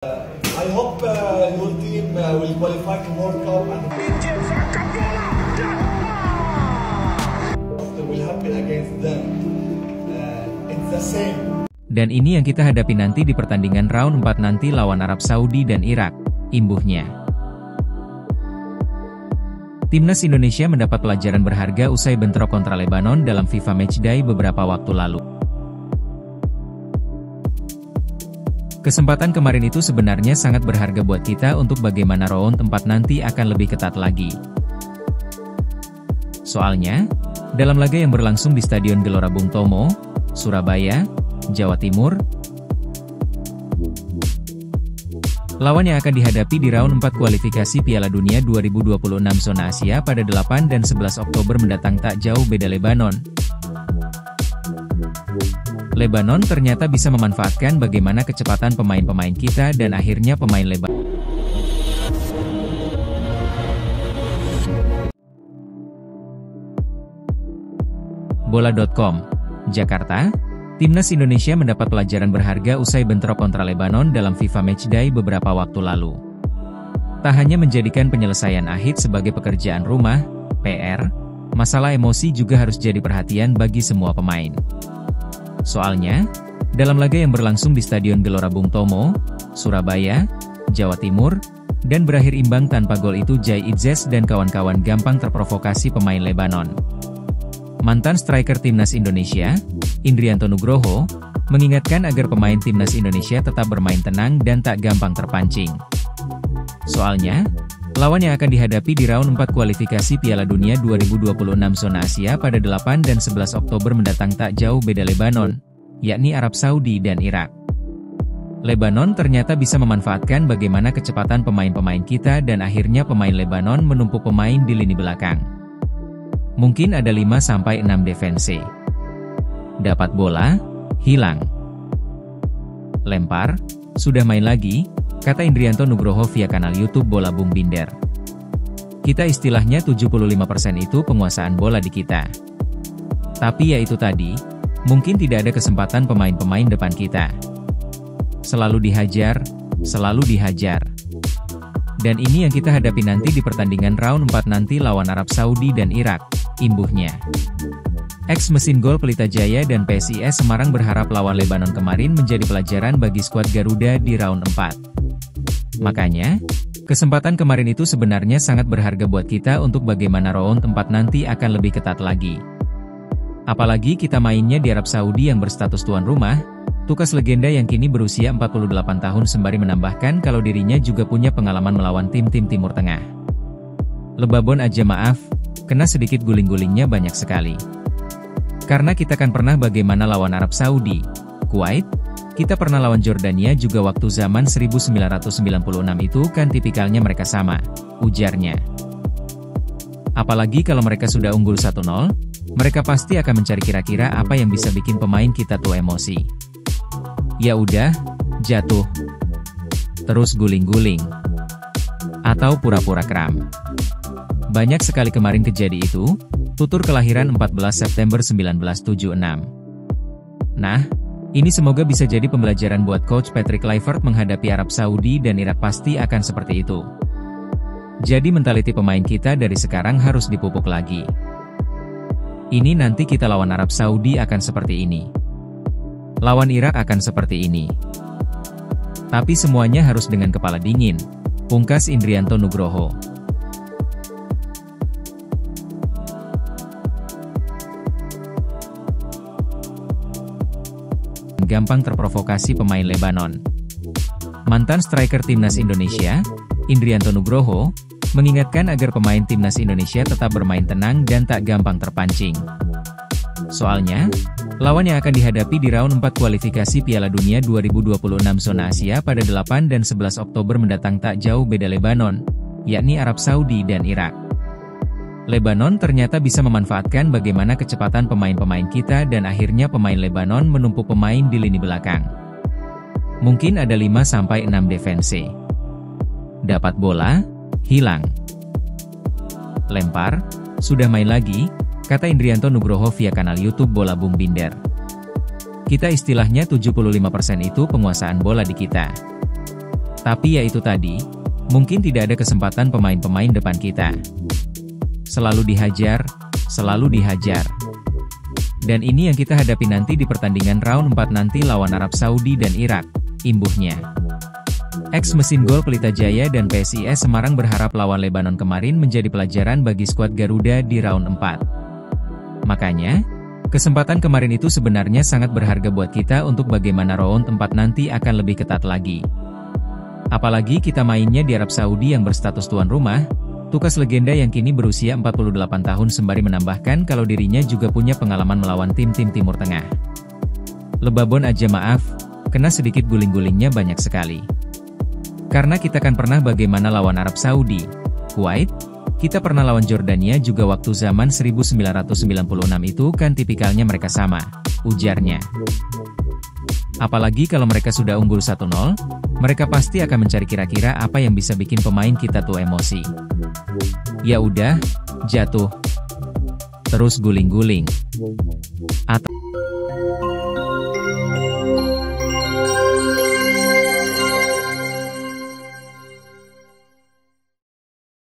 I hope your team will qualify to World Cup and will happen against them. It's the same. Dan ini yang kita hadapi nanti di pertandingan round 4 nanti lawan Arab Saudi dan Irak, imbuhnya. Timnas Indonesia mendapat pelajaran berharga usai bentrok kontra Lebanon dalam FIFA Matchday beberapa waktu lalu. Kesempatan kemarin itu sebenarnya sangat berharga buat kita untuk bagaimana round 4 nanti akan lebih ketat lagi. Soalnya, dalam laga yang berlangsung di Stadion Gelora Bung Tomo, Surabaya, Jawa Timur, lawan yang akan dihadapi di round 4 kualifikasi Piala Dunia 2026 zona Asia pada 8 dan 11 Oktober mendatang tak jauh beda Lebanon. Lebanon ternyata bisa memanfaatkan bagaimana kecepatan pemain-pemain kita dan akhirnya pemain Lebanon. Bola.com, Jakarta, Timnas Indonesia mendapat pelajaran berharga usai bentrok kontra Lebanon dalam FIFA Matchday beberapa waktu lalu. Tak hanya menjadikan penyelesaian akhir sebagai pekerjaan rumah, PR, masalah emosi juga harus jadi perhatian bagi semua pemain. Soalnya, dalam laga yang berlangsung di Stadion Gelora Bung Tomo, Surabaya, Jawa Timur, dan berakhir imbang tanpa gol itu Jai Idzes dan kawan-kawan gampang terprovokasi pemain Lebanon. Mantan striker Timnas Indonesia, Indrianto Nugroho, mengingatkan agar pemain Timnas Indonesia tetap bermain tenang dan tak gampang terpancing. Soalnya, lawan yang akan dihadapi di round 4 kualifikasi Piala Dunia 2026 zona Asia pada 8 dan 11 Oktober mendatang tak jauh beda Lebanon, yakni Arab Saudi dan Irak. Lebanon ternyata bisa memanfaatkan bagaimana kecepatan pemain-pemain kita dan akhirnya pemain Lebanon menumpuk pemain di lini belakang. Mungkin ada 5-6 defense. Dapat bola, hilang. Lempar, sudah main lagi, kata Indrianto Nugroho via kanal YouTube Bola Bung Binder. Kita istilahnya 75% itu penguasaan bola di kita. Tapi ya itu tadi, mungkin tidak ada kesempatan pemain-pemain depan kita. Selalu dihajar, selalu dihajar. Dan ini yang kita hadapi nanti di pertandingan round 4 nanti lawan Arab Saudi dan Irak, imbuhnya. Ex mesin gol Pelita Jaya dan PSIS Semarang berharap lawan Lebanon kemarin menjadi pelajaran bagi skuad Garuda di round 4. Makanya, kesempatan kemarin itu sebenarnya sangat berharga buat kita untuk bagaimana round 4 nanti akan lebih ketat lagi. Apalagi kita mainnya di Arab Saudi yang berstatus tuan rumah, tukas legenda yang kini berusia 48 tahun sembari menambahkan kalau dirinya juga punya pengalaman melawan tim-tim Timur Tengah. Lebabon aja maaf, kena sedikit guling-gulingnya banyak sekali. Karena kita kan pernah bagaimana lawan Arab Saudi, Kuwait, kita pernah lawan Jordania juga waktu zaman 1996 itu kan tipikalnya mereka sama, ujarnya. Apalagi kalau mereka sudah unggul 1-0, mereka pasti akan mencari kira-kira apa yang bisa bikin pemain kita tuh emosi. Ya udah, jatuh. Terus guling-guling. Atau pura-pura kram. Banyak sekali kemarin kejadian itu, tutur kelahiran 14 September 1976. Nah, ini semoga bisa jadi pembelajaran buat Coach Patrick Kluivert menghadapi Arab Saudi dan Irak pasti akan seperti itu. Jadi mentaliti pemain kita dari sekarang harus dipupuk lagi. Ini nanti kita lawan Arab Saudi akan seperti ini. Lawan Irak akan seperti ini. Tapi semuanya harus dengan kepala dingin, pungkas Indrianto Nugroho. Gampang terprovokasi pemain Lebanon. Mantan striker Timnas Indonesia, Indrianto Nugroho, mengingatkan agar pemain Timnas Indonesia tetap bermain tenang dan tak gampang terpancing. Soalnya, lawan yang akan dihadapi di round 4 kualifikasi Piala Dunia 2026 zona Asia pada 8 dan 11 Oktober mendatang tak jauh beda Lebanon, yakni Arab Saudi dan Irak. Lebanon ternyata bisa memanfaatkan bagaimana kecepatan pemain-pemain kita dan akhirnya pemain Lebanon menumpuk pemain di lini belakang. Mungkin ada 5-6 defense. Dapat bola, hilang. Lempar, sudah main lagi, kata Indrianto Nugroho via kanal YouTube Bola Bung Binder. Kita istilahnya 75% itu penguasaan bola di kita. Tapi ya itu tadi, mungkin tidak ada kesempatan pemain-pemain depan kita. Selalu dihajar, selalu dihajar. Dan ini yang kita hadapi nanti di pertandingan round 4 nanti lawan Arab Saudi dan Irak, imbuhnya. Ex mesin gol Pelita Jaya dan PSIS Semarang berharap lawan Lebanon kemarin menjadi pelajaran bagi skuad Garuda di round 4. Makanya, kesempatan kemarin itu sebenarnya sangat berharga buat kita untuk bagaimana round 4 nanti akan lebih ketat lagi. Apalagi kita mainnya di Arab Saudi yang berstatus tuan rumah, tukas legenda yang kini berusia 48 tahun sembari menambahkan kalau dirinya juga punya pengalaman melawan tim-tim Timur Tengah. Lebabon aja maaf, kena sedikit guling-gulingnya banyak sekali. Karena kita kan pernah bagaimana lawan Arab Saudi, Kuwait, kita pernah lawan Jordania juga waktu zaman 1996 itu kan tipikalnya mereka sama, ujarnya. Apalagi kalau mereka sudah unggul 1-0, mereka pasti akan mencari kira-kira apa yang bisa bikin pemain kita tuh emosi. Ya udah, jatuh. Terus guling-guling. Atau